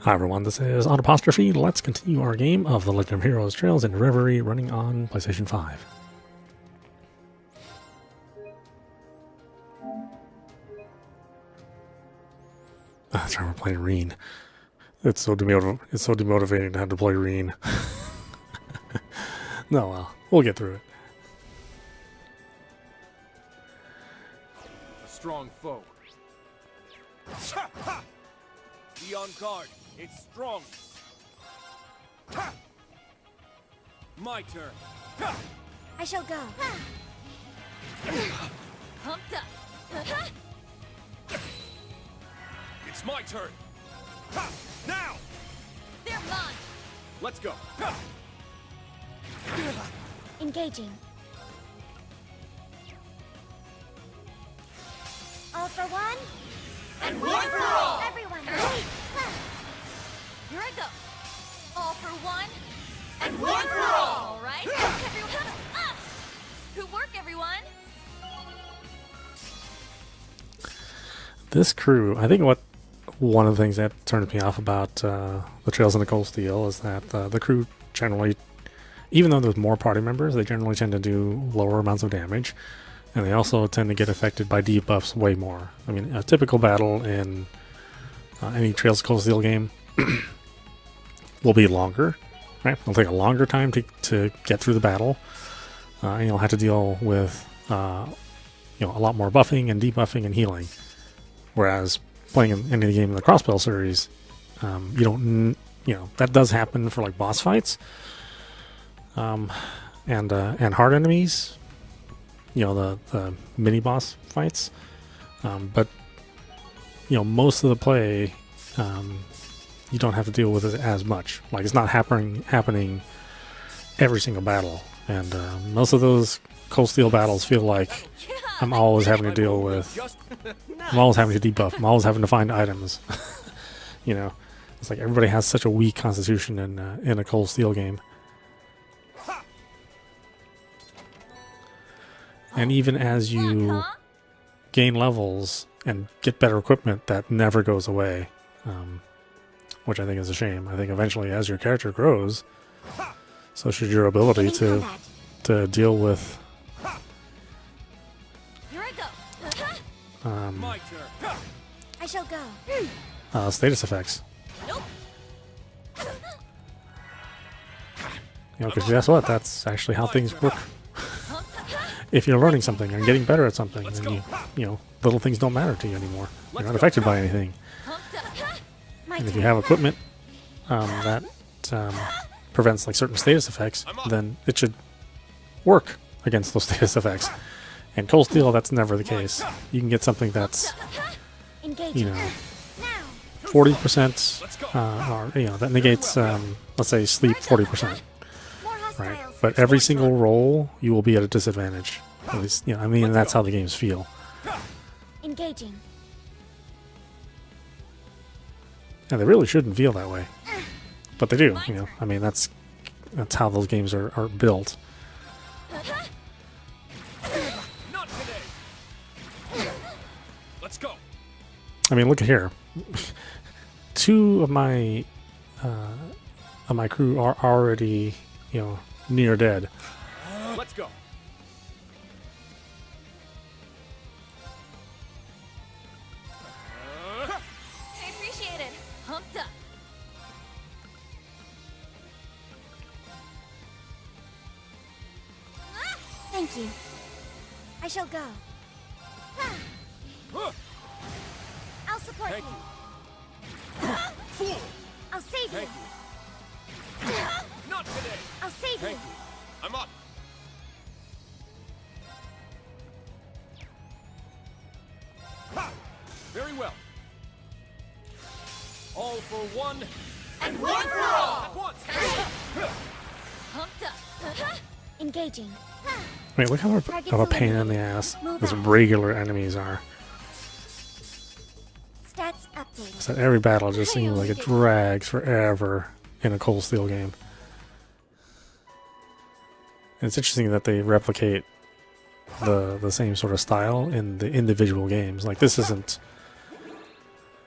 Hi everyone, this is audap. Let's continue our game of The Legend of Heroes Trails in Reverie running on PlayStation 5. That's right, we're playing Rean. It's so demotivating to have to play Rean. No, well, we'll get through it. A strong foe. Be on guard. It's strong. My turn. I shall go. Pumped up. It's my turn. Now. They're mine. Let's go. Engaging. All for one. And one for all. Everyone. Here I go. All for one. And one for all. All right. Everyone. Good work, everyone. This crew, I think one of the things that turned me off about the Trails in the Cold Steel is that the crew generally, even though there's more party members, they generally tend to do lower amounts of damage, and they also tend to get affected by debuffs way more. I mean, a typical battle in any Trails of the Cold Steel game will be longer, right? It'll take a longer time to get through the battle, and you'll have to deal with a lot more buffing and debuffing and healing. Whereas playing any of the game in the Crossbell series, that does happen for like boss fights, and hard enemies, the mini boss fights, but most of the play, you don't have to deal with it as much. Like, it's not happening every single battle, and most of those Cold Steel battles feel like I'm always having to deal with. I'm always having to debuff. I'm always having to find items. It's like everybody has such a weak constitution in a Cold Steel game. And even as you gain levels and get better equipment, that never goes away, which I think is a shame. I think eventually, as your character grows, so should your ability to deal with My turn. I shall go. status effects. Nope. Because guess what? That's actually how things work. If you're learning something and getting better at something, then little things don't matter to you anymore. You're not affected by anything. And if you have equipment that prevents like certain status effects, then it should work against those status effects. And Cold Steel, that's never the case. You can get something that's 40%, or that negates, let's say, sleep 40%, right? But every single roll, you will be at a disadvantage. At least, that's how the games feel. Engaging. And they really shouldn't feel that way, but they do. That's how those games are built. Not today. Let's go. I mean, look at here. Two of my crew are already, near dead. Let's go. I appreciate it. Pumped up. Thank you. I shall go. I'll support Thank you. you. Fool. I'll save Thank you. you. Not today. I'll save Thank you. you. I'm up. Ha! Very well. All for one. And one for all. At once. Pumped up. Engaging. Wait, look how of a pain in the ass those regular enemies are. Stats updated. So every battle just seems like it drags forever in a Cold Steel game. And it's interesting that they replicate the same sort of style in the individual games. Like, this isn't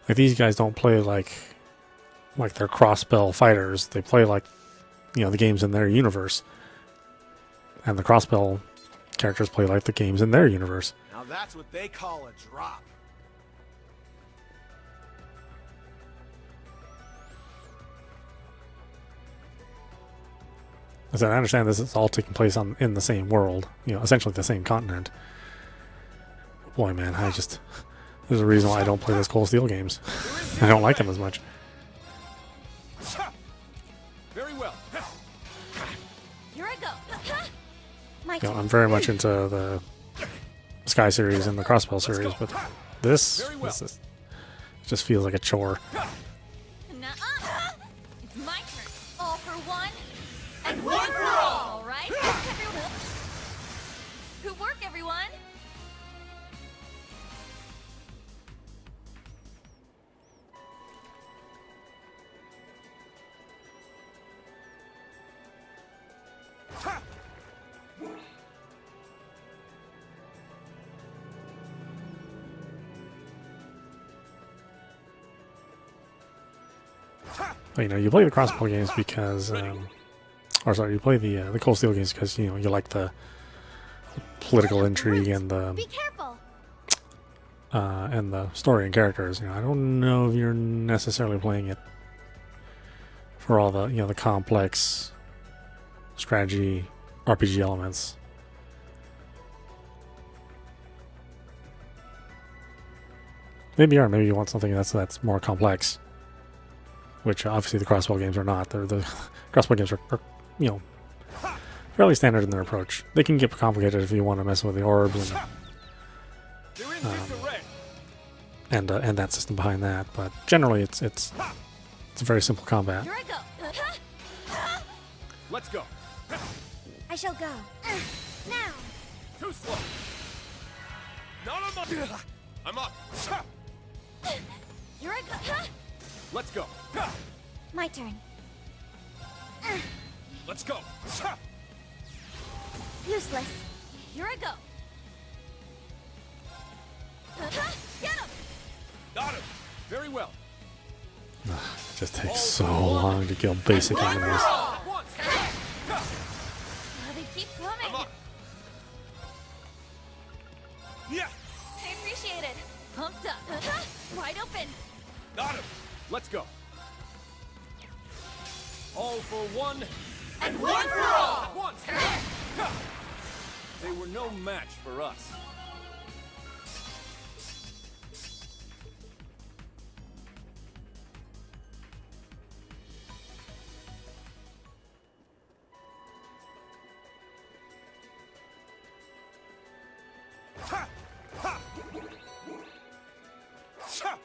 like, these guys don't play like like they're Crossbell fighters. They play like, you know, the games in their universe. And the Crossbell characters play like the games in their universe. Now that's what they call a drop. As I understand, this is all taking place in the same world, you know, essentially the same continent. Boy, man, there's a reason why I don't play those Cold Steel games. I don't like them as much. Very well. Here I go. My You know, turn. I'm very much into the Sky series and the Crossbell series, but this it just feels like a chore. Nuh-uh. It's my turn. All for one, and one for all. All right? Everyone. Good work, everyone. But, you know, you play the Crossbell games because, you play the Cold Steel games because, you know, you like the political intrigue and Be careful. the story and characters. You know, I don't know if you're necessarily playing it for all the, you know, the complex strategy RPG elements. Maybe you are. Maybe you want something that's more complex, which obviously the Crossbell games are not. The Crossbell games are, you know, fairly standard in their approach. They can get complicated if you want to mess with the orbs They're in disarray. and that system behind that. But generally, it's a very simple combat. Here I go. Let's go. I shall go. Now. Too slow. Not on my. I'm up. Here I go. Let's go. My turn. Let's go. Useless. Here I go. Get him. Got him. Very well. It just takes so long to kill basic enemies. At once. Oh, they keep I'm coming. up. Yeah. I appreciate it. Pumped up. Wide open. Got him. Let's go. All for one. And one for all. At once. They were no match for us. Ha! Ha! Ha!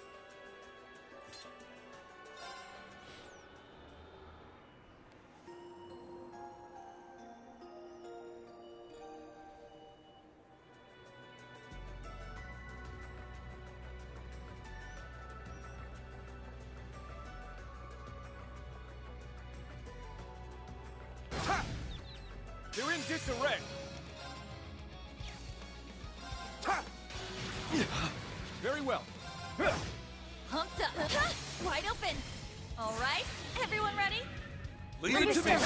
Ha! They're in disarray. Ha! Very well. Pumped up. Wide open. All right. Everyone ready? Leave it to me.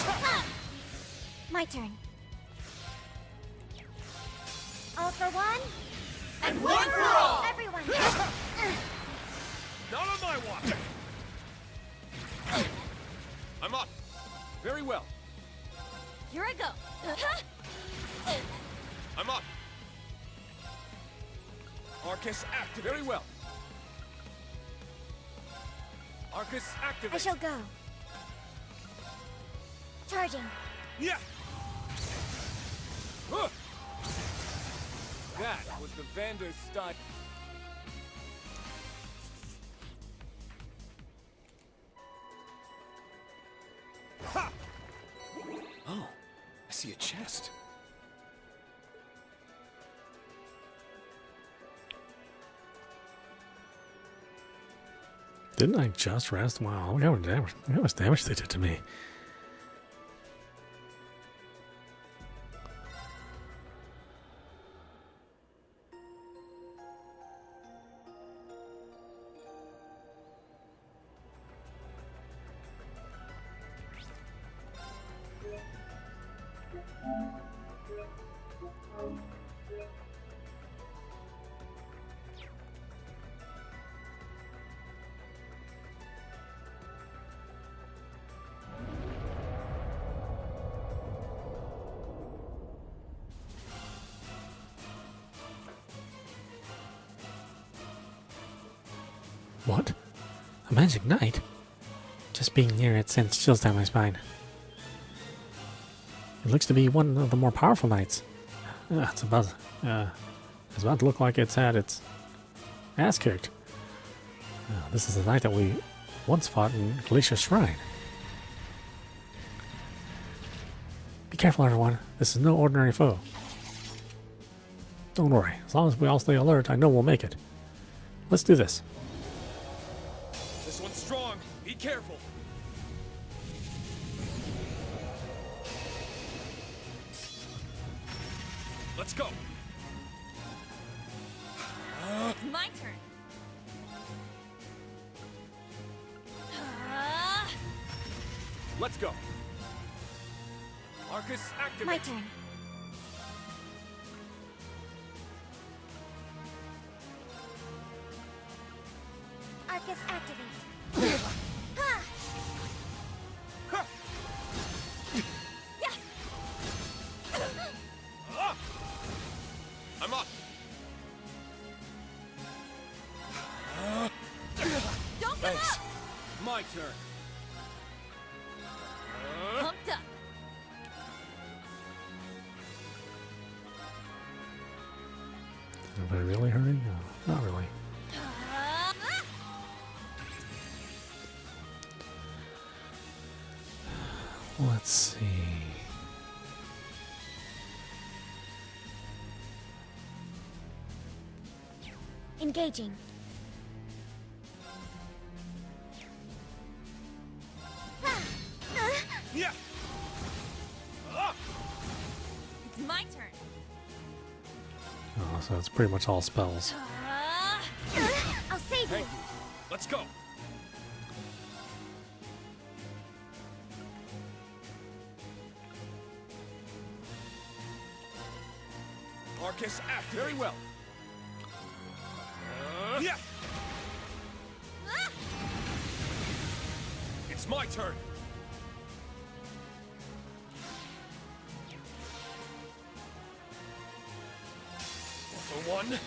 My turn. All for one. And one for all. Everyone. Not on my watch. I'm up. Very well. Here I go. I'm up. Arcus active. Very well. Arcus active. I shall go. Charging. Yeah. That was the Vander style. Ha! Oh, I see a chest. Didn't I just rest? Wow, look how much damage they did to me. What? A magic knight? Just being near it sends chills down my spine. It looks to be one of the more powerful knights. It's about to look like it's had its ass kicked. This is the knight that we once fought in Glacier's Shrine. Be careful, everyone. This is no ordinary foe. Don't worry. As long as we all stay alert, I know we'll make it. Let's do this. This one's strong. Be careful. Let's go. It's my turn. Let's go. Arcus, activate. My turn. Arcus, activate. Ha! I'm up. Don't give Thanks. up! My turn. Pumped up. Is anybody really hurting? No, not really. Let's see. Engaging. Yeah. It's my turn. Oh, so it's pretty much all spells. I'll save you. Thank you. Let's go. Arcus, activate. Very well. Yeah. It's my turn. For one.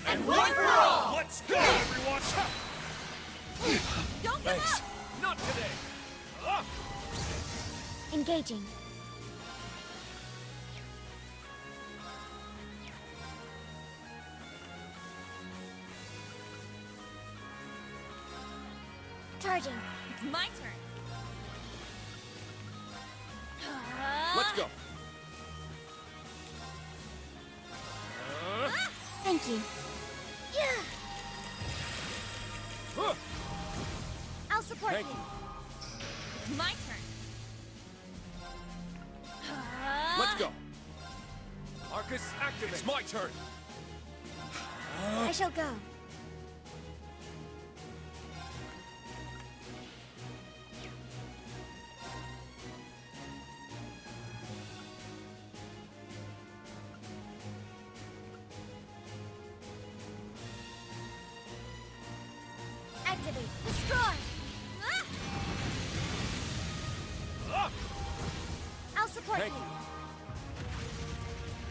And one for all! Let's go, everyone! Don't give Thanks. up! Not today. Ah! Engaging. Charging. It's my turn. Let's go. Thank you. Yeah. I'll support Thank you. you. It's my turn. Let's go. Arcus, activate. It's my turn. I shall go. Activate. Destroy. Ah! I'll support Thank you.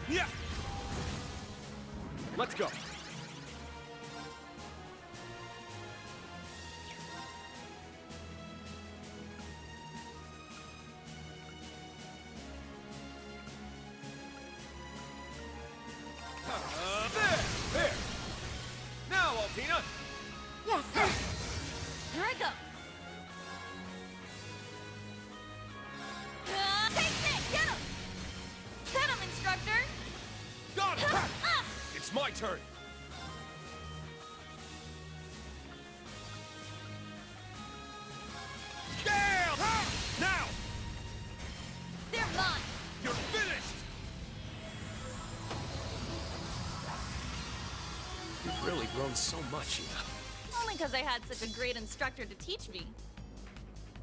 you. Yeah. Let's go. There. Now, Altina. Yes. Here I go. Take this! Get him! Get him, instructor! Got it. It's my turn. Damn! Now, They're mine! you're finished. You've really grown so much, Only because I had such a great instructor to teach me.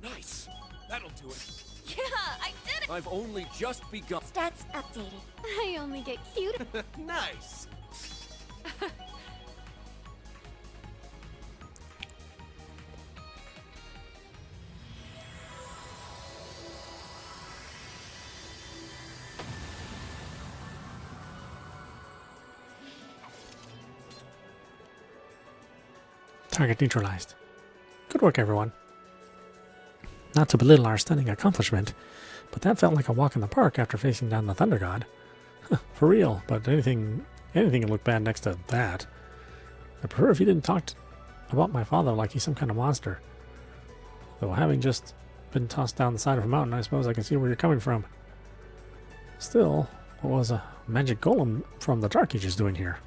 Nice. That'll do it. Yeah, I did it! I've only just begun. Stats updated. I only get cute. Nice. Target neutralized. Good work, everyone. Not to belittle our stunning accomplishment, but that felt like a walk in the park after facing down the Thunder God. For real, but anything can look bad next to that. I'd prefer if you didn't talk about my father like he's some kind of monster. Though having just been tossed down the side of a mountain, I suppose I can see where you're coming from. Still, what was a magic golem from the Dark Ages doing here?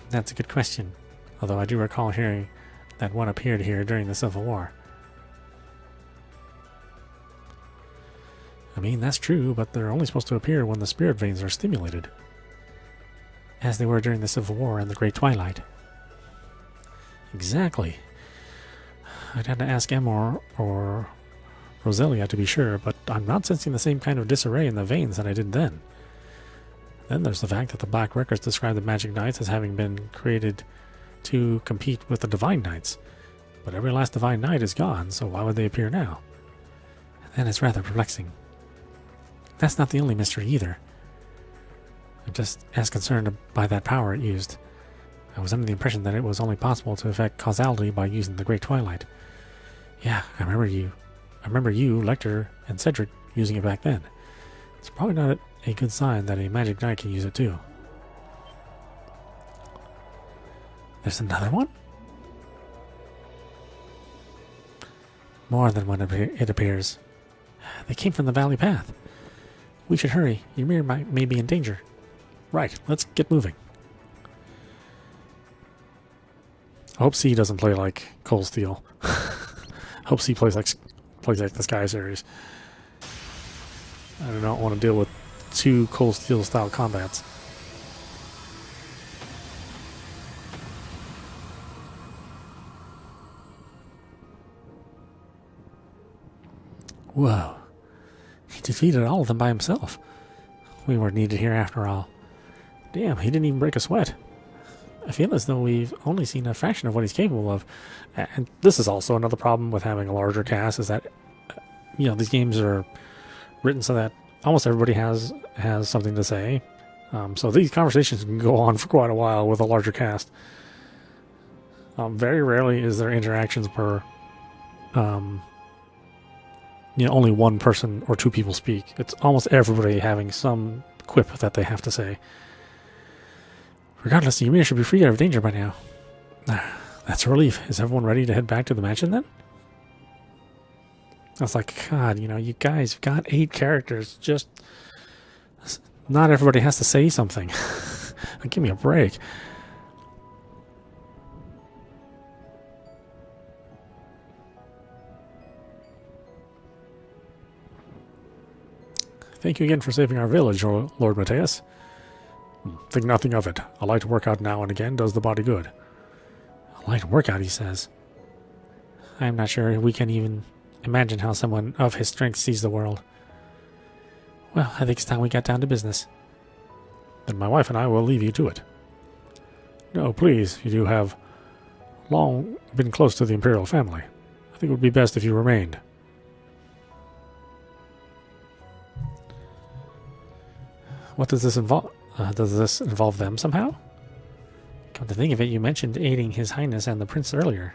That's a good question. Although I do recall hearing that one appeared here during the Civil War. I mean, that's true, but they're only supposed to appear when the spirit veins are stimulated. As they were during the Civil War and the Great Twilight. Exactly. I'd have to ask Emma or Roselia to be sure, but I'm not sensing the same kind of disarray in the veins that I did then. Then there's the fact that the Black Records describe the Magic Knights as having been created to compete with the Divine Knights. But every last Divine Knight is gone, so why would they appear now? Then it's rather perplexing. That's not the only mystery either. I'm just as concerned by that power it used. I was under the impression that it was only possible to affect causality by using the Great Twilight. Yeah, I remember you, Lecter, and Cedric using it back then. It's probably not a good sign that a Magic Knight can use it too. There's another one? More than one, it appears. They came from the Valley Path. We should hurry. Ymir may be in danger. Right, let's get moving. I hope C doesn't play like Cold Steel. I hope C plays like the Sky series. I do not want to deal with two Cold Steel style combats. Whoa. He defeated all of them by himself. We weren't needed here after all. Damn, he didn't even break a sweat. I feel as though we've only seen a fraction of what he's capable of. And this is also another problem with having a larger cast, is that, these games are written so that almost everybody has something to say. So these conversations can go on for quite a while with a larger cast. Very rarely is there interactions where only one person or two people speak. It's almost everybody having some quip that they have to say. Regardless, Ymir should be free out of danger by now. That's a relief. Is everyone ready to head back to the mansion then? I was like, God, you guys have got 8 characters. Just not everybody has to say something. Give me a break. Thank you again for saving our village, Lord Mateus. Think nothing of it. A light workout now and again does the body good. A light workout, he says. I'm not sure we can even imagine how someone of his strength sees the world. Well, I think it's time we got down to business. Then my wife and I will leave you to it. No, please, you do have long been close to the Imperial family. I think it would be best if you remained. What does this involve? Does this involve them somehow? Come to think of it, you mentioned aiding His Highness and the Prince earlier.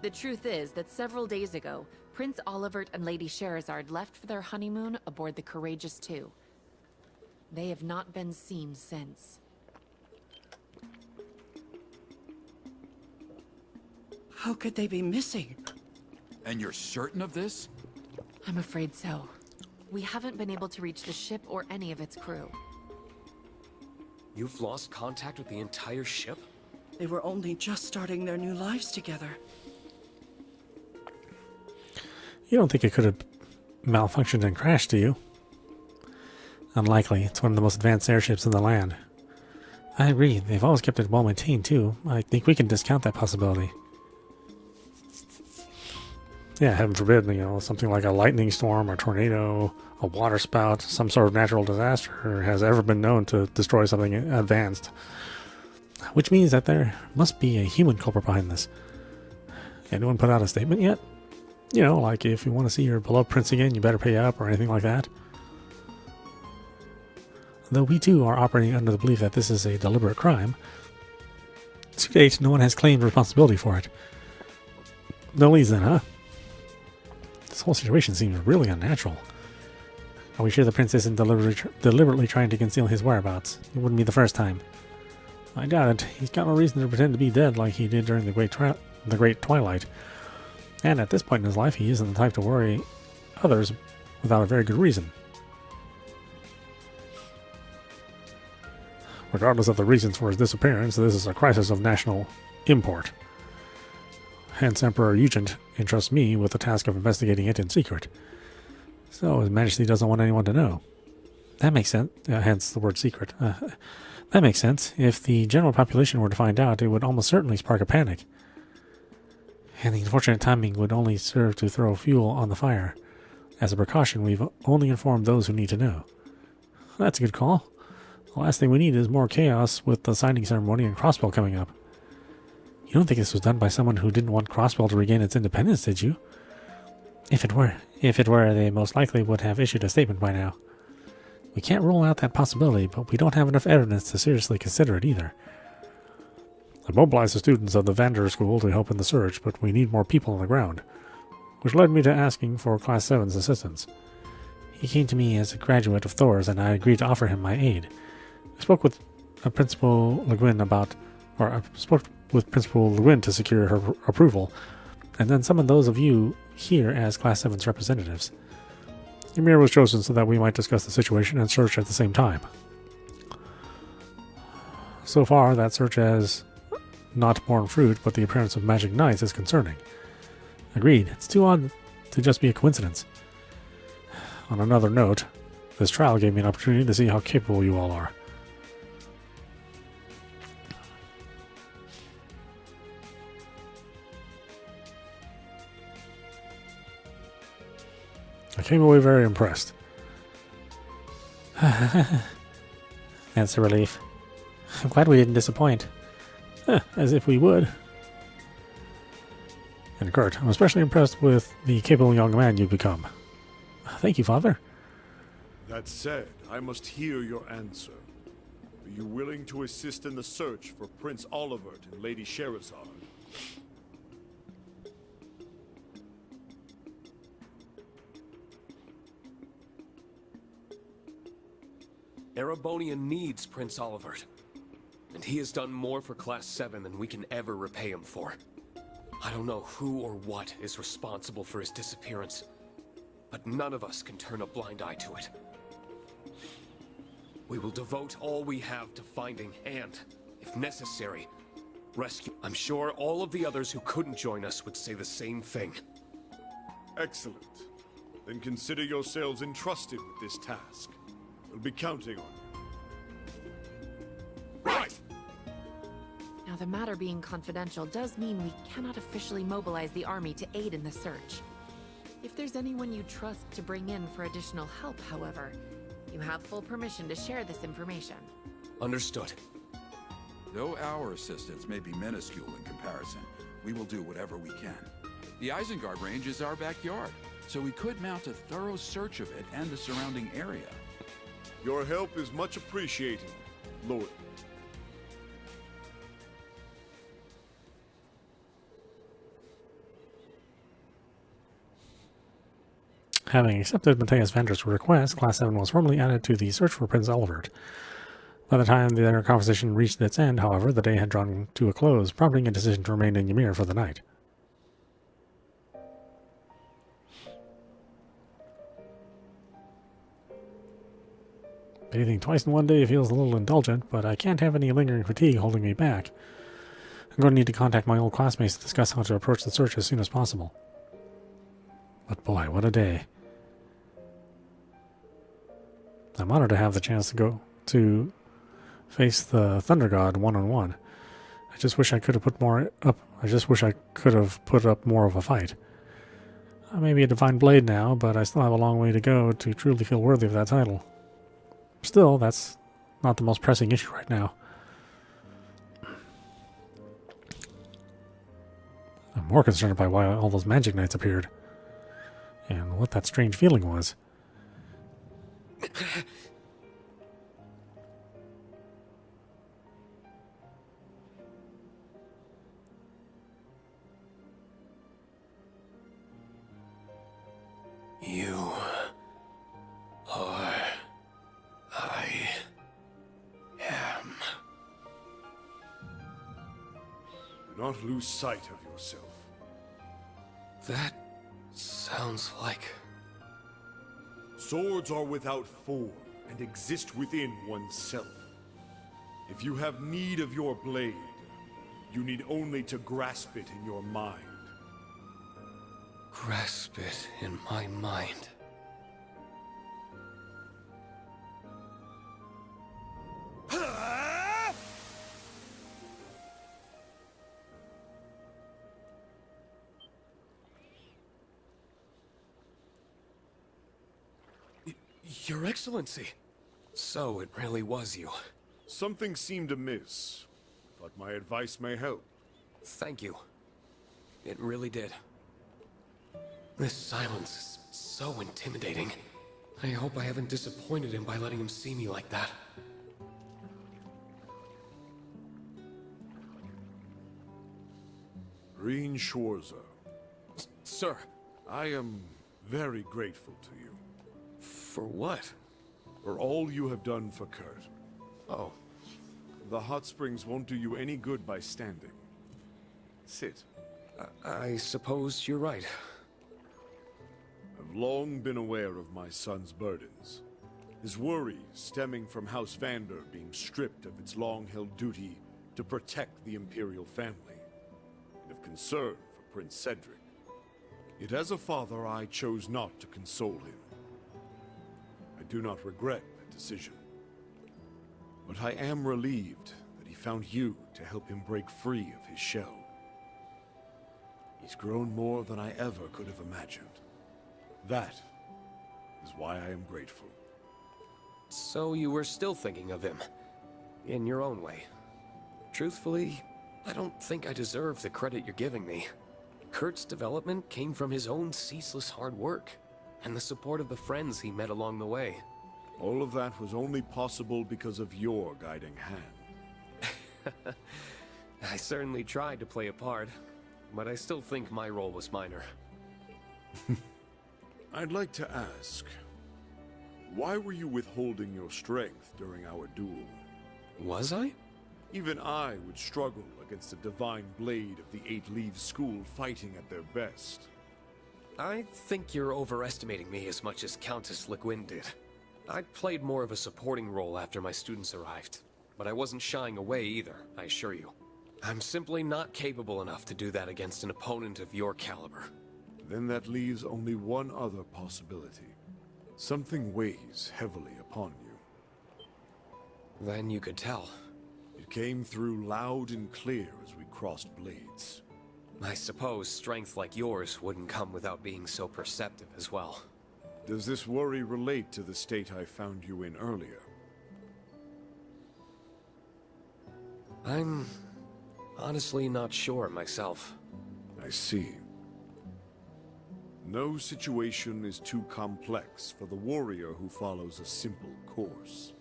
The truth is that several days ago, Prince Olivert and Lady Sherazard left for their honeymoon aboard the Courageous II. They have not been seen since. How could they be missing? And you're certain of this? I'm afraid so. We haven't been able to reach the ship or any of its crew. You've lost contact with the entire ship? They were only just starting their new lives together. You don't think it could have malfunctioned and crashed, do you? Unlikely. It's one of the most advanced airships in the land. I agree. They've always kept it well maintained, too. I think we can discount that possibility. Yeah, heaven forbid, something like a lightning storm or tornado, a water spout, some sort of natural disaster has ever been known to destroy something advanced. Which means that there must be a human culprit behind this. Anyone put out a statement yet? Like if you want to see your beloved prince again, you better pay up or anything like that. though we too are operating under the belief that this is a deliberate crime, to date no one has claimed responsibility for it. No leads then, huh? This whole situation seems really unnatural. Are we sure the prince isn't deliberately trying to conceal his whereabouts? It wouldn't be the first time. I doubt it. He's got no reason to pretend to be dead like he did during the Great Twilight. And at this point in his life, he isn't the type to worry others without a very good reason. Regardless of the reasons for his disappearance, this is a crisis of national import. Hence, Emperor Eugent entrusts me with the task of investigating it in secret. So, His Majesty doesn't want anyone to know. That makes sense, hence the word secret. That makes sense. If the general population were to find out, it would almost certainly spark a panic. And the unfortunate timing would only serve to throw fuel on the fire. As a precaution, we've only informed those who need to know. That's a good call. The last thing we need is more chaos with the signing ceremony and Crossbell coming up. You don't think this was done by someone who didn't want Crossbell to regain its independence, did you? If it were, they most likely would have issued a statement by now. We can't rule out that possibility, but we don't have enough evidence to seriously consider it either. I mobilized the students of the Vander School to help in the search, but we need more people on the ground, which led me to asking for Class 7's assistance. He came to me as a graduate of Thor's, and I agreed to offer him my aid. I spoke with Principal Le Guin to secure her approval, and then summoned those of you here as Class 7's representatives. Ymir was chosen so that we might discuss the situation and search at the same time. So far, that search has not borne fruit, but the appearance of magic knights is concerning. Agreed, it's too odd to just be a coincidence. On another note, this trial gave me an opportunity to see how capable you all are. I came away very impressed. That's a relief. I'm glad we didn't disappoint. As if we would. And Kurt, I'm especially impressed with the capable young man you've become. Thank you, Father. That said, I must hear your answer. Are you willing to assist in the search for Prince Olivert and Lady Scheherazade? Erebonia needs Prince Olivert, and he has done more for Class 7 than we can ever repay him for. I don't know who or what is responsible for his disappearance, but none of us can turn a blind eye to it. We will devote all we have to finding and, if necessary, rescue. I'm sure all of the others who couldn't join us would say the same thing. Excellent. Then consider yourselves entrusted with this task. We'll be counting on you. Right! Now, the matter being confidential does mean we cannot officially mobilize the army to aid in the search. If there's anyone you trust to bring in for additional help, however, you have full permission to share this information. Understood. Though our assistance may be minuscule in comparison, we will do whatever we can. The Isengard Range is our backyard, so we could mount a thorough search of it and the surrounding area. Your help is much appreciated, Lord. Having accepted Matthias Vander's request, Class 7 was formally added to the search for Prince Olivert. By the time their conversation reached its end, however, the day had drawn to a close, prompting a decision to remain in Ymir for the night. Bathing twice in one day feels a little indulgent, but I can't have any lingering fatigue holding me back. I'm going to need to contact my old classmates to discuss how to approach the search as soon as possible. But boy, what a day. I'm honored to have the chance to go to face the Thunder God one-on-one. I just wish I could have put up more of a fight. I may be a Divine Blade now, but I still have a long way to go to truly feel worthy of that title. Still, that's not the most pressing issue right now. I'm more concerned by why all those magic knights appeared, and what that strange feeling was. You are... I am... Do not lose sight of yourself. That sounds like... Swords are without form and exist within oneself. If you have need of your blade, you need only to grasp it in your mind. grasp it in my mind. Your Excellency! So it really was you. Something seemed amiss, but my advice may help. Thank you. It really did. This silence is so intimidating. I hope I haven't disappointed him by letting him see me like that. Rean Schwarzer, Sir, I am very grateful to you for what? for all you have done for Kurt. Oh, The hot springs won't do you any good by standing. Sit. I suppose you're right. I've long been aware of my son's burdens. His worries stemming from House Vander being stripped of its long-held duty to protect the Imperial family, and of concern for Prince Cedric. Yet as a father, I chose not to console him. I do not regret that decision. But I am relieved that he found you to help him break free of his shell. He's grown more than I ever could have imagined. That is why I am grateful. So you were still thinking of him, in your own way. Truthfully, I don't think I deserve the credit you're giving me. Kurt's development came from his own ceaseless hard work, and the support of the friends he met along the way. All of that was only possible because of your guiding hand. I certainly tried to play a part, but I still think my role was minor. I'd like to ask, why were you withholding your strength during our duel? Was I? Even I would struggle against the divine blade of the Eight Leaves School fighting at their best. I think you're overestimating me as much as Countess Le Guin did. I played more of a supporting role after my students arrived, but I wasn't shying away either, I assure you. I'm simply not capable enough to do that against an opponent of your caliber. Then that leaves only one other possibility. Something weighs heavily upon you. Then you could tell. It came through loud and clear as we crossed blades. I suppose strength like yours wouldn't come without being so perceptive as well. Does this worry relate to the state I found you in earlier? I'm honestly not sure myself. I see. No situation is too complex for the warrior who follows a simple course.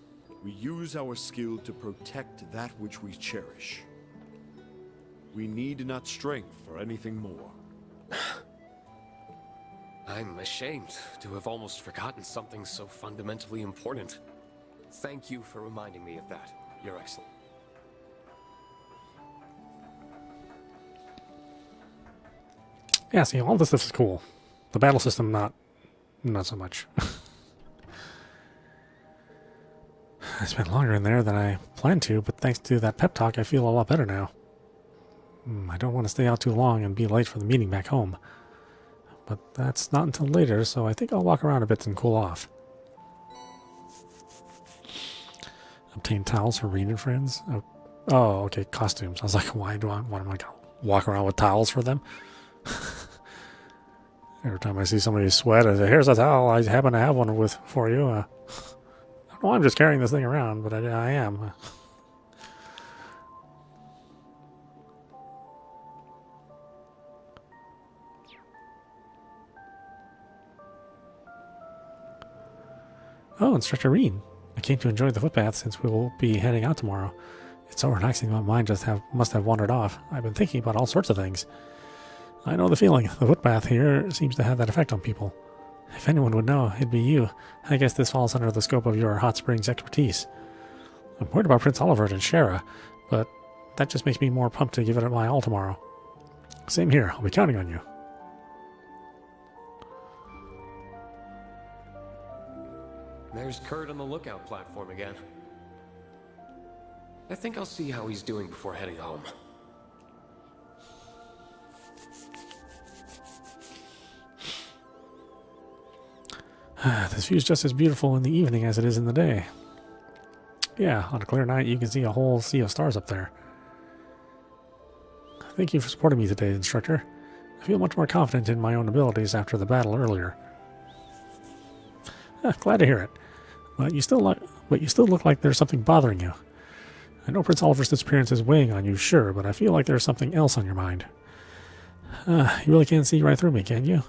We use our skill to protect that which we cherish. We need not strength for anything more. I'm ashamed to have almost forgotten something so fundamentally important. Thank you for reminding me of that, Your Excellency. Yeah, see, all this stuff is cool. The battle system, not so much. I spent longer in there than I planned to, but thanks to that pep talk, I feel a lot better now. I don't want to stay out too long and be late for the meeting back home. But that's not until later, so I think I'll walk around a bit and cool off. Obtain towels for Rean and friends. Oh, okay, costumes. I was like, what am I going to walk around with towels for them? Every time I see somebody sweat, I say, here's a towel. I happen to have one for you. I don't know, I'm just carrying this thing around, but I am. Oh, Instructor Rean. I came to enjoy the footpath since we will be heading out tomorrow. It's so relaxing my mind must have wandered off. I've been thinking about all sorts of things. I know the feeling. The footpath here seems to have that effect on people. If anyone would know, it'd be you. I guess this falls under the scope of your hot springs expertise. I'm worried about Prince Oliver and Shara, but that just makes me more pumped to give it my all tomorrow. Same here. I'll be counting on you. There's Kurt on the lookout platform again. I think I'll see how he's doing before heading home. This view's just as beautiful in the evening as it is in the day. Yeah, on a clear night you can see a whole sea of stars up there. Thank you for supporting me today, instructor. I feel much more confident in my own abilities after the battle earlier. Glad to hear it. But you still look like there's something bothering you. I know Prince Oliver's disappearance is weighing on you, sure, but I feel like there's something else on your mind. You really can't see right through me, can you?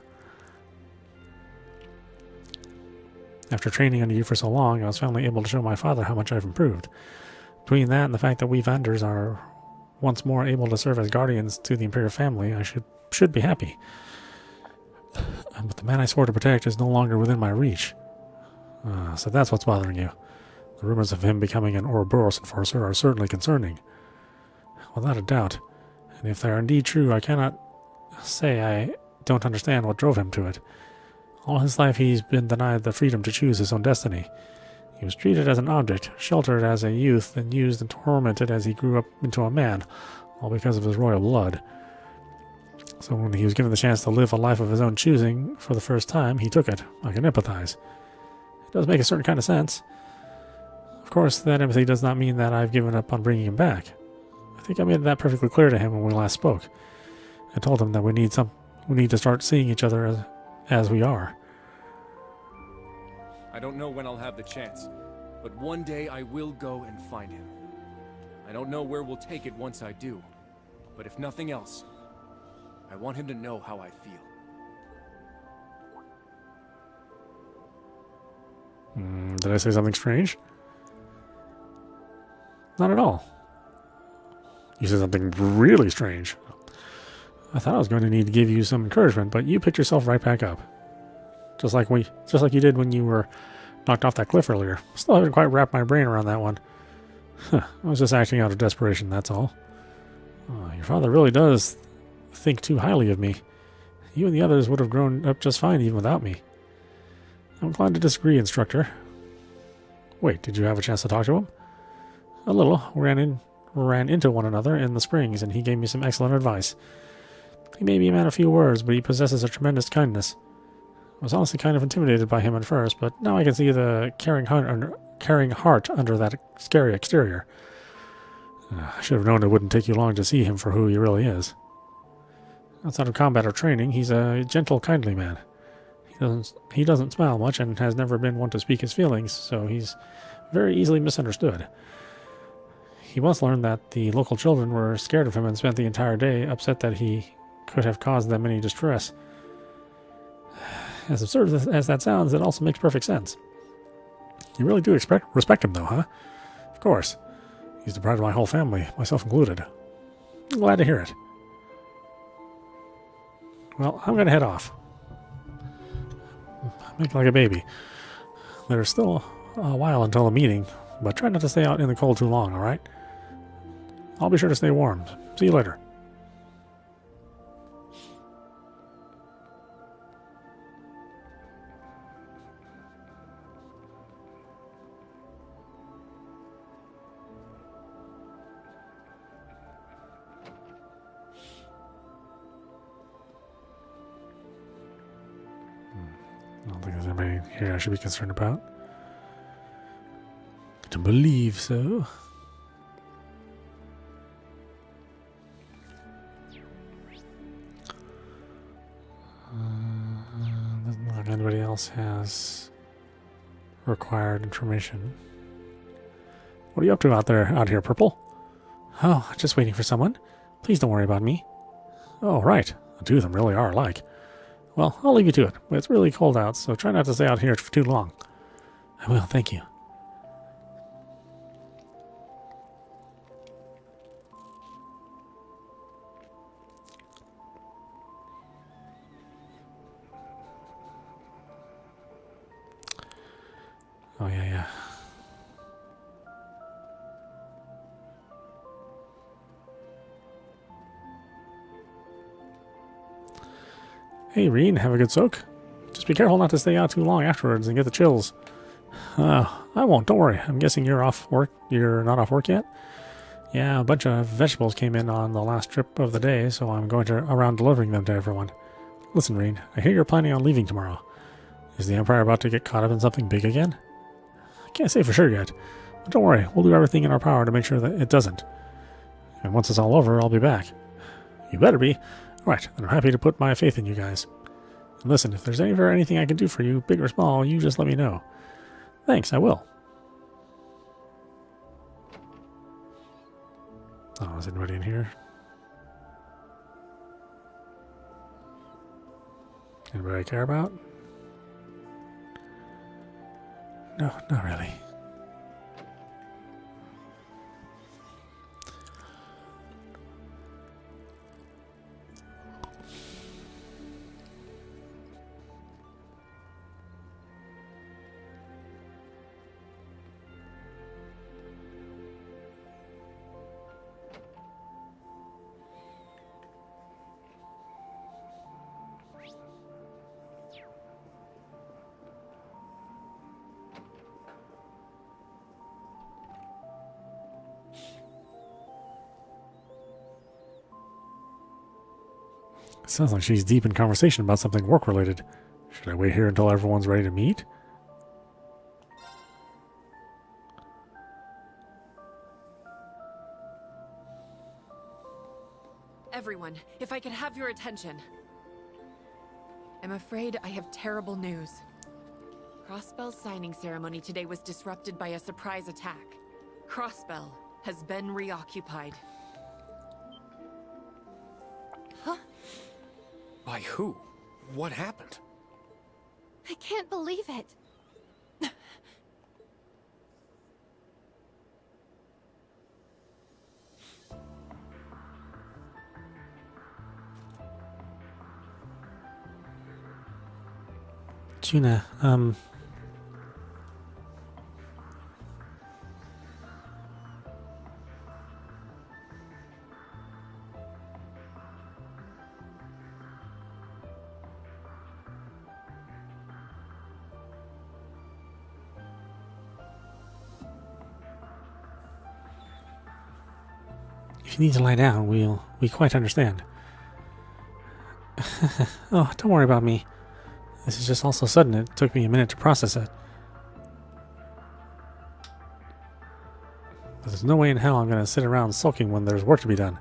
After training under you for so long, I was finally able to show my father how much I've improved. Between that and the fact that we Vanders are once more able to serve as guardians to the Imperial family, I should be happy. But the man I swore to protect is no longer within my reach. So that's what's bothering you. The rumors of him becoming an Ouroboros enforcer are certainly concerning. Without a doubt. And if they are indeed true, I cannot say I don't understand what drove him to it. All his life he's been denied the freedom to choose his own destiny. He was treated as an object, sheltered as a youth, and used and tormented as he grew up into a man, all because of his royal blood. So when he was given the chance to live a life of his own choosing for the first time, he took it. I can empathize. It does make a certain kind of sense. Of course, that empathy does not mean that I've given up on bringing him back. I think I made that perfectly clear to him when we last spoke. I told him that we need to start seeing each other as we are. I don't know when I'll have the chance, but one day I will go and find him. I don't know where we'll take it once I do, but if nothing else, I want him to know how I feel. Did I say something strange? Not at all. You said something really strange. I thought I was going to need to give you some encouragement, but you picked yourself right back up. Just like you did when you were knocked off that cliff earlier. Still haven't quite wrapped my brain around that one. I was just acting out of desperation, that's all. Your father really does think too highly of me. You and the others would have grown up just fine even without me. I'm inclined to disagree, instructor. Wait, did you have a chance to talk to him? A little. We ran into one another in the springs, and he gave me some excellent advice. He may be a man of few words, but he possesses a tremendous kindness. I was honestly kind of intimidated by him at first, but now I can see the caring heart under that scary exterior. I should have known it wouldn't take you long to see him for who he really is. Outside of combat or training, he's a gentle, kindly man. He doesn't smile much and has never been one to speak his feelings, so he's very easily misunderstood. He once learned that the local children were scared of him and spent the entire day upset that he could have caused them any distress. As absurd as that sounds, it also makes perfect sense. You really do respect him, though, huh? Of course. He's the pride of my whole family, myself included. I'm glad to hear it. Well, I'm going to head off. Make like a baby. There's still a while until the meeting, but try not to stay out in the cold too long, alright? I'll be sure to stay warm. See you later. I don't think there's anybody here I should be concerned about. To believe so. Doesn't look like anybody else has required information. What are you up to out here, Purple? Oh, just waiting for someone. Please don't worry about me. Oh, right. The two of them really are alike. Well, I'll leave you to it, but it's really cold out, so try not to stay out here for too long. I will, thank you. Hey, Rean, have a good soak? Just be careful not to stay out too long afterwards and get the chills. I won't, don't worry. I'm guessing you're off work. You're not off work yet? Yeah, a bunch of vegetables came in on the last trip of the day, so I'm going around delivering them to everyone. Listen, Rean, I hear you're planning on leaving tomorrow. Is the Empire about to get caught up in something big again? I can't say for sure yet, but don't worry, we'll do everything in our power to make sure that it doesn't. And once it's all over, I'll be back. You better be. Alright, then I'm happy to put my faith in you guys. And listen, if there's ever anything I can do for you, big or small, you just let me know. Thanks, I will. Oh, is anybody in here? Anybody I care about? No, not really. Sounds like she's deep in conversation about something work-related. Should I wait here until everyone's ready to meet? Everyone, if I could have your attention. I'm afraid I have terrible news. Crossbell's signing ceremony today was disrupted by a surprise attack. Crossbell has been reoccupied. By who? What happened? I can't believe it. Gina, if you need to lie down, we quite understand. Oh, don't worry about me. This is just all so sudden, it took me a minute to process it. But there's no way in hell I'm going to sit around sulking when there's work to be done.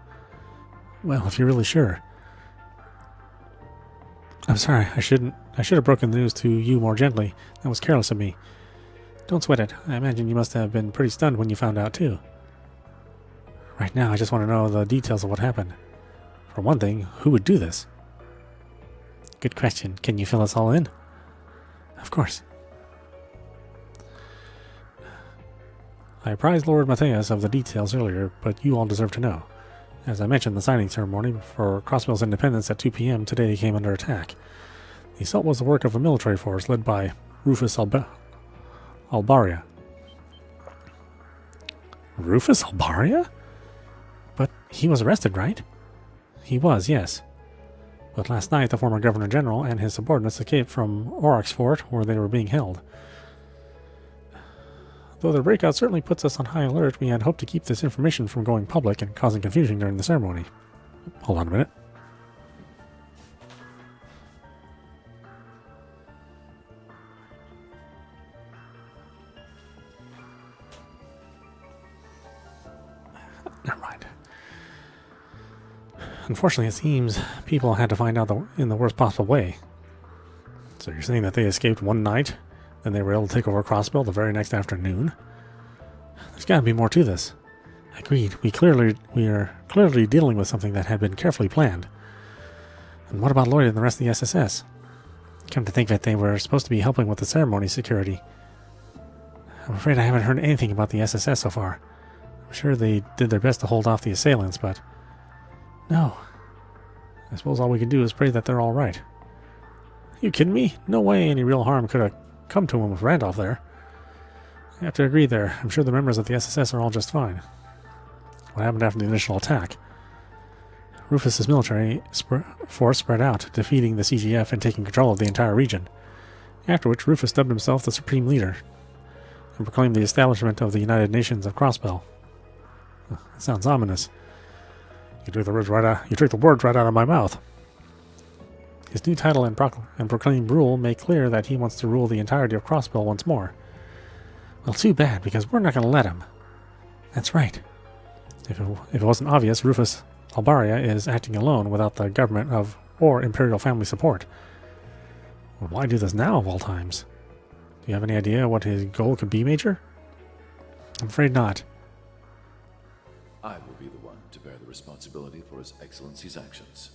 Well, if you're really sure. I'm sorry, I should have broken the news to you more gently. That was careless of me. Don't sweat it. I imagine you must have been pretty stunned when you found out, too. Right now, I just want to know the details of what happened. For one thing, who would do this? Good question. Can you fill us all in? Of course. I apprised Lord Matthias of the details earlier, but you all deserve to know. As I mentioned, the signing ceremony for Crossbell's independence at 2 p.m. today came under attack. The assault was the work of a military force led by Rufus Albaria. Rufus Albaria? But he was arrested, right? He was, yes. But last night, the former Governor General and his subordinates escaped from Oryx Fort, where they were being held. Though the breakout certainly puts us on high alert, we had hoped to keep this information from going public and causing confusion during the ceremony. Hold on a minute. Never mind. Unfortunately, it seems people had to find out in the worst possible way. So you're saying that they escaped one night, then they were able to take over Crossbell the very next afternoon? There's got to be more to this. Agreed. We are clearly dealing with something that had been carefully planned. And what about Lloyd and the rest of the SSS? Come to think that they were supposed to be helping with the ceremony security. I'm afraid I haven't heard anything about the SSS so far. I'm sure they did their best to hold off the assailants, but... No. I suppose all we can do is pray that they're all right. You kidding me? No way any real harm could have come to him with Randolph there. I have to agree there. I'm sure the members of the SSS are all just fine. What happened after the initial attack? Rufus's military force spread out, defeating the CGF and taking control of the entire region. After which, Rufus dubbed himself the Supreme Leader and proclaimed the establishment of the United Nations of Crossbell. That sounds ominous. You took the words right out of my mouth. His new title and proclaimed rule make clear that he wants to rule the entirety of Crossbell once more. Well, too bad, because we're not going to let him. That's right. If it wasn't obvious, Rufus Albaria is acting alone without the government or Imperial family support. Well, why do this now of all times? Do you have any idea what his goal could be, Major? I'm afraid not. I will be the one to bear the responsibility for His Excellency's actions.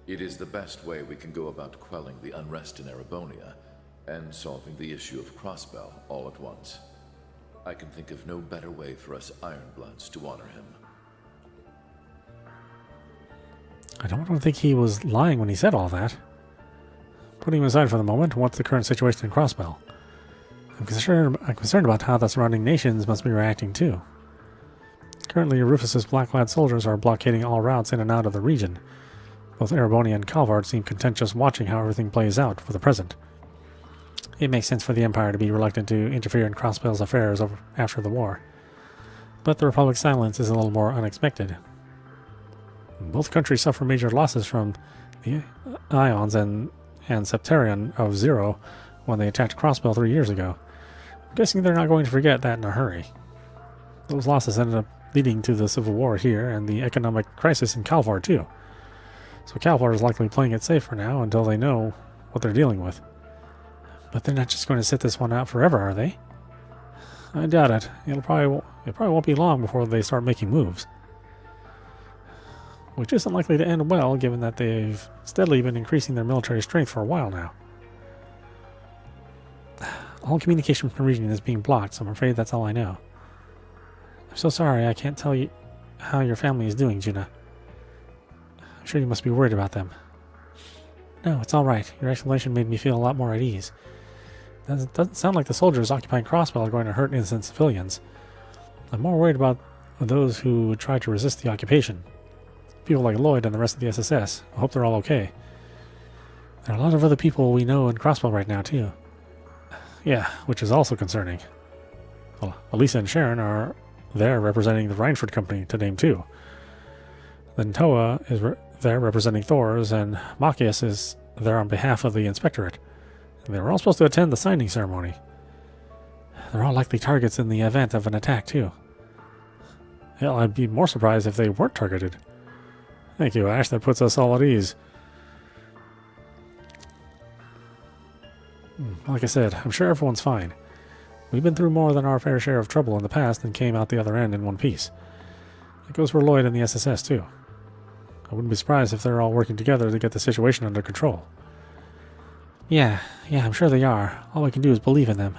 It is the best way we can go about quelling the unrest in Erebonia and solving the issue of Crossbell all at once. I can think of no better way for us Ironbloods to honor him. I don't think he was lying when he said all that. Putting him aside for the moment, what's the current situation in Crossbell? I'm concerned about how the surrounding nations must be reacting too. Currently, Rufus's black-clad soldiers are blockading all routes in and out of the region. Both Erebonia and Calvard seem content just watching how everything plays out for the present. It makes sense for the Empire to be reluctant to interfere in Crossbell's affairs after the war. But the Republic's silence is a little more unexpected. Both countries suffer major losses from the Ions and Septarian of Zero when they attacked Crossbell 3 years ago. I'm guessing they're not going to forget that in a hurry. Those losses ended up leading to the civil war here and the economic crisis in Calvard too. So Calvard is likely playing it safe for now until they know what they're dealing with. But they're not just going to sit this one out forever, are they? I doubt it. It probably won't be long before they start making moves. Which isn't likely to end well, given that they've steadily been increasing their military strength for a while now. All communication from the region is being blocked, so I'm afraid that's all I know. I'm so sorry I can't tell you how your family is doing, Juna. I'm sure you must be worried about them. No, it's all right. Your explanation made me feel a lot more at ease. It doesn't sound like the soldiers occupying Crossbell are going to hurt innocent civilians. I'm more worried about those who would try to resist the occupation. People like Lloyd and the rest of the SSS. I hope they're all okay. There are a lot of other people we know in Crossbell right now, too. Yeah, which is also concerning. Well, Elisa and Sharon are there representing the Reinford Company, to name two. Then Toa is there representing Thor's, and Machias is there on behalf of the Inspectorate. And they were all supposed to attend the signing ceremony. They're all likely targets in the event of an attack, too. Hell, I'd be more surprised if they weren't targeted. Thank you, Ash. That puts us all at ease. Like I said, I'm sure everyone's fine. We've been through more than our fair share of trouble in the past and came out the other end in one piece. It goes for Lloyd and the SSS, too. I wouldn't be surprised if they're all working together to get the situation under control. Yeah, I'm sure they are. All we can do is believe in them.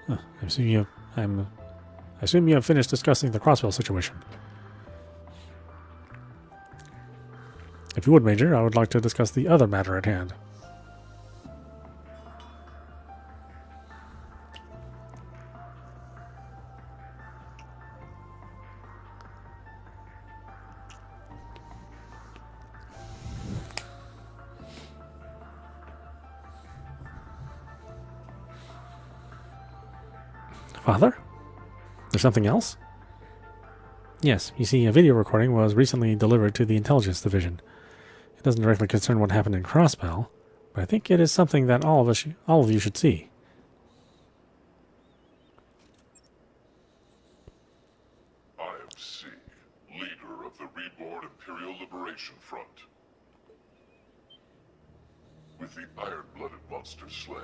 I assume you have finished discussing the Crossbell situation. If you would, Major, I would like to discuss the other matter at hand. Father? There's something else? Yes, you see, a video recording was recently delivered to the Intelligence Division. It doesn't directly concern what happened in Crossbell, but I think it is something that all of you should see. I am C, leader of the Reborn Imperial Liberation Front. With the iron-blooded monster slain,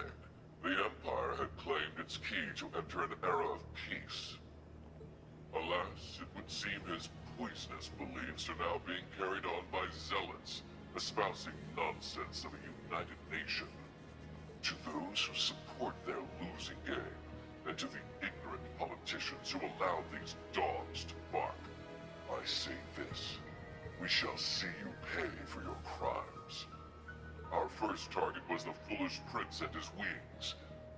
the Empire had claimed its key to enter an era of peace. Alas, it would seem his poisonous beliefs are now being carried on by zealots, espousing nonsense of a united nation. To those who support their losing game, and to the ignorant politicians who allow these dogs to bark, I say this: we shall see you pay for your crimes. Our first target was the foolish prince and his wings,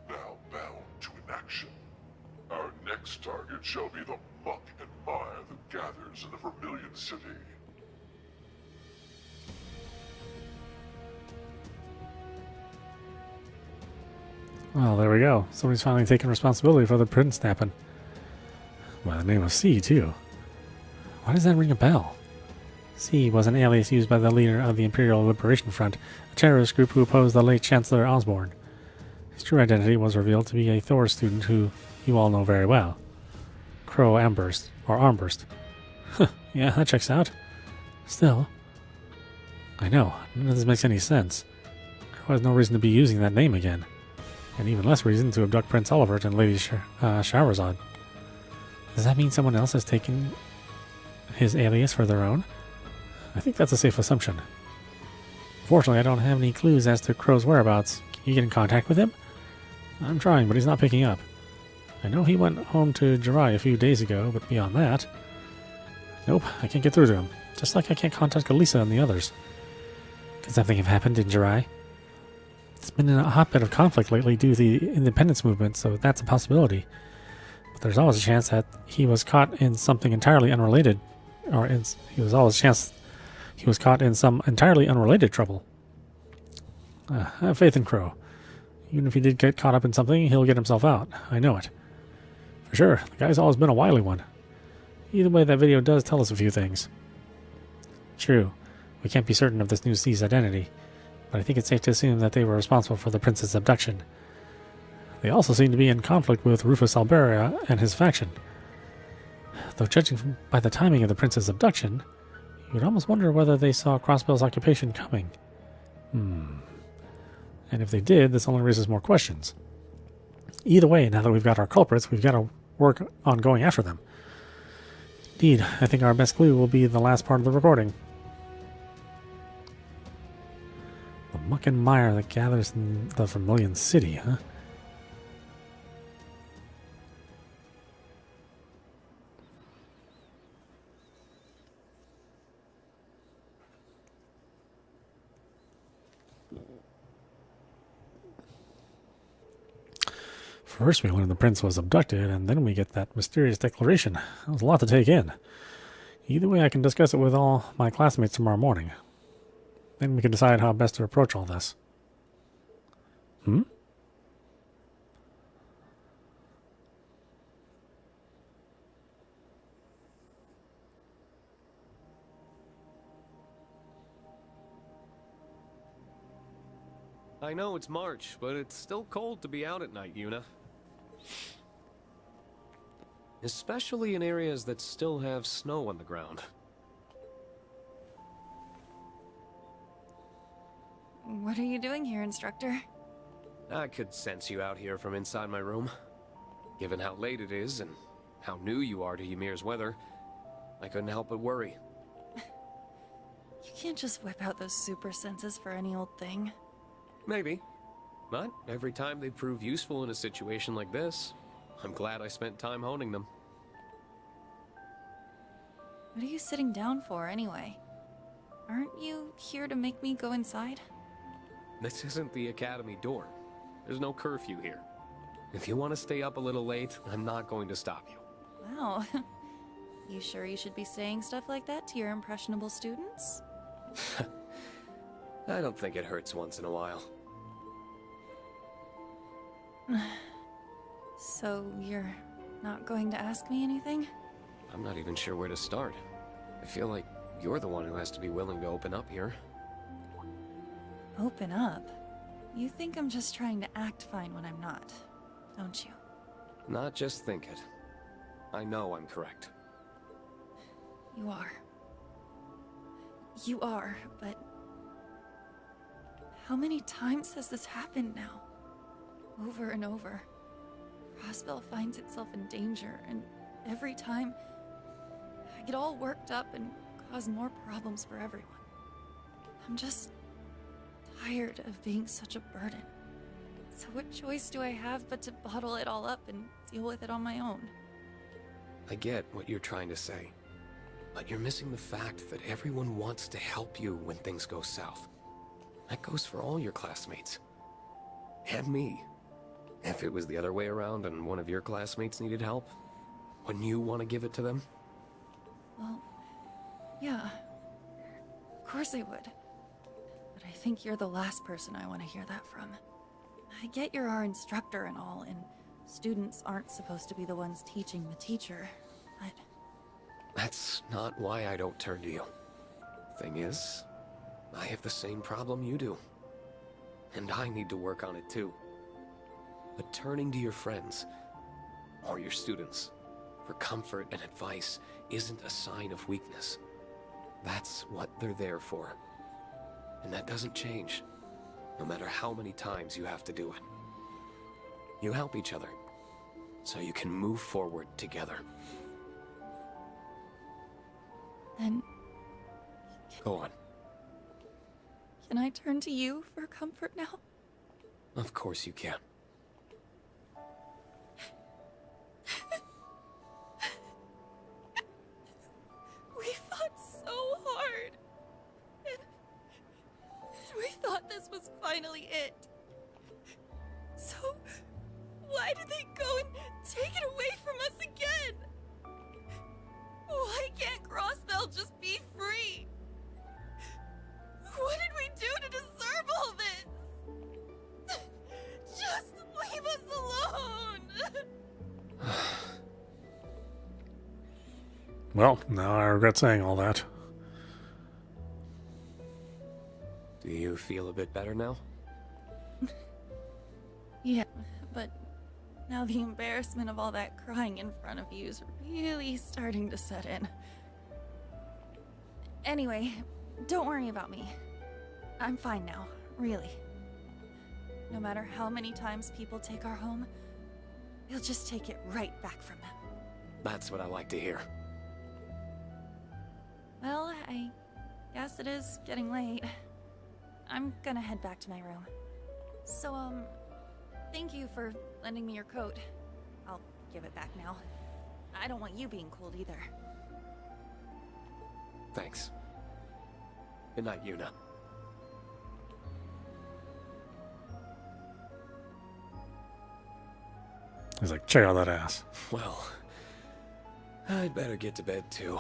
now bound to inaction. Our next target shall be the muck and mire that gathers in the Vermilion City. Well, there we go. Somebody's finally taking responsibility for the prince snapping. By the name of C, too. Why does that ring a bell? C was an alias used by the leader of the Imperial Liberation Front, a terrorist group who opposed the late Chancellor Osborne. His true identity was revealed to be a Thor student who you all know very well. Crow Armburst, or Armburst. Huh, yeah, that checks out. Still, I know, none of this makes any sense. Crow has no reason to be using that name again, and even less reason to abduct Prince Olivert and Lady Schwarzer. Does that mean someone else has taken his alias for their own? I think that's a safe assumption. Fortunately, I don't have any clues as to Crow's whereabouts. Can you get in contact with him? I'm trying, but he's not picking up. I know he went home to Jirai a few days ago, but beyond that... Nope, I can't get through to him. Just like I can't contact Elisa and the others. Could something have happened in Jirai? It's been in a hotbed of conflict lately due to the independence movement, so that's a possibility. But there's always a chance that he was caught in something entirely unrelated, he was caught in some entirely unrelated trouble. I have faith in Crow. Even if he did get caught up in something, he'll get himself out. I know it. For sure, the guy's always been a wily one. Either way, that video does tell us a few things. True, we can't be certain of this new C's identity, but I think it's safe to assume that they were responsible for the prince's abduction. They also seem to be in conflict with Rufus Alberia and his faction. Though judging by the timing of the prince's abduction, you'd almost wonder whether they saw Crossbell's occupation coming. And if they did, this only raises more questions. Either way, now that we've got our culprits, we've got to work on going after them. Indeed, I think our best clue will be the last part of the recording. The muck and mire that gathers in the Vermilion City, huh? First we learn the prince was abducted, and then we get that mysterious declaration. That was a lot to take in. Either way, I can discuss it with all my classmates tomorrow morning. Then we can decide how best to approach all this. I know it's March, but it's still cold to be out at night, Yuna. Especially in areas that still have snow on the ground. What are you doing here, Instructor? I could sense you out here from inside my room. Given how late it is and how new you are to Ymir's weather, I couldn't help but worry. You can't just whip out those super senses for any old thing. Maybe. But every time they prove useful in a situation like this, I'm glad I spent time honing them. What are you sitting down for, anyway? Aren't you here to make me go inside? This isn't the academy door. There's no curfew here. If you want to stay up a little late, I'm not going to stop you. Wow. You sure you should be saying stuff like that to your impressionable students? I don't think it hurts once in a while. So, you're not going to ask me anything? I'm not even sure where to start. I feel like you're the one who has to be willing to open up here. Open up? You think I'm just trying to act fine when I'm not, don't you? Not just think it. I know I'm correct. You are. You are, but... How many times has this happened now? Over and over. Crossbell finds itself in danger, and every time... I get all worked up and cause more problems for everyone. I'm just... tired of being such a burden. So what choice do I have but to bottle it all up and deal with it on my own? I get what you're trying to say. But you're missing the fact that everyone wants to help you when things go south. That goes for all your classmates. And me. If it was the other way around and one of your classmates needed help, wouldn't you want to give it to them? Well, yeah. Of course I would. But I think you're the last person I want to hear that from. I get you're our instructor and all, and students aren't supposed to be the ones teaching the teacher, but... That's not why I don't turn to you. Thing is, I have the same problem you do. And I need to work on it too. But turning to your friends, or your students, for comfort and advice isn't a sign of weakness. That's what they're there for. And that doesn't change, no matter how many times you have to do it. You help each other, so you can move forward together. Then... Go on. Can I turn to you for comfort now? Of course you can. We fought so hard. And we thought this was finally it. So, why did they go and take it away from us again? Why can't Crossbell just be free? What did we do to deserve all this? Just leave us alone! Well, now I regret saying all that. Do you feel a bit better now? Yeah, but now the embarrassment of all that crying in front of you is really starting to set in. Anyway, don't worry about me. I'm fine now, really. No matter how many times people take our home, we'll just take it right back from them. That's what I like to hear. Well, I guess it is getting late. I'm gonna head back to my room. So, thank you for lending me your coat. I'll give it back now. I don't want you being cold either. Thanks. Good night, Yuna. He's like, check out that ass. Well, I'd better get to bed too.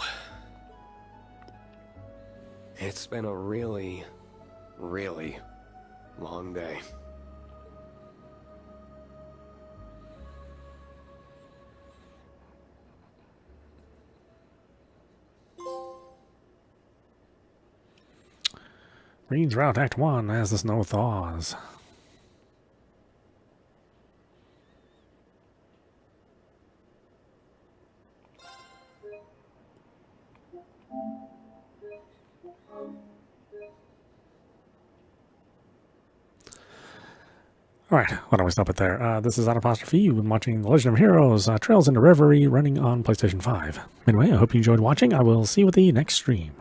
It's been a really, really long day. Rean's Route Act 1 as the snow thaws. Alright, why don't we stop it there? This is audap. You've been watching The Legend of Heroes, Trails into Reverie, running on PlayStation 5. Anyway, I hope you enjoyed watching. I will see you with the next stream.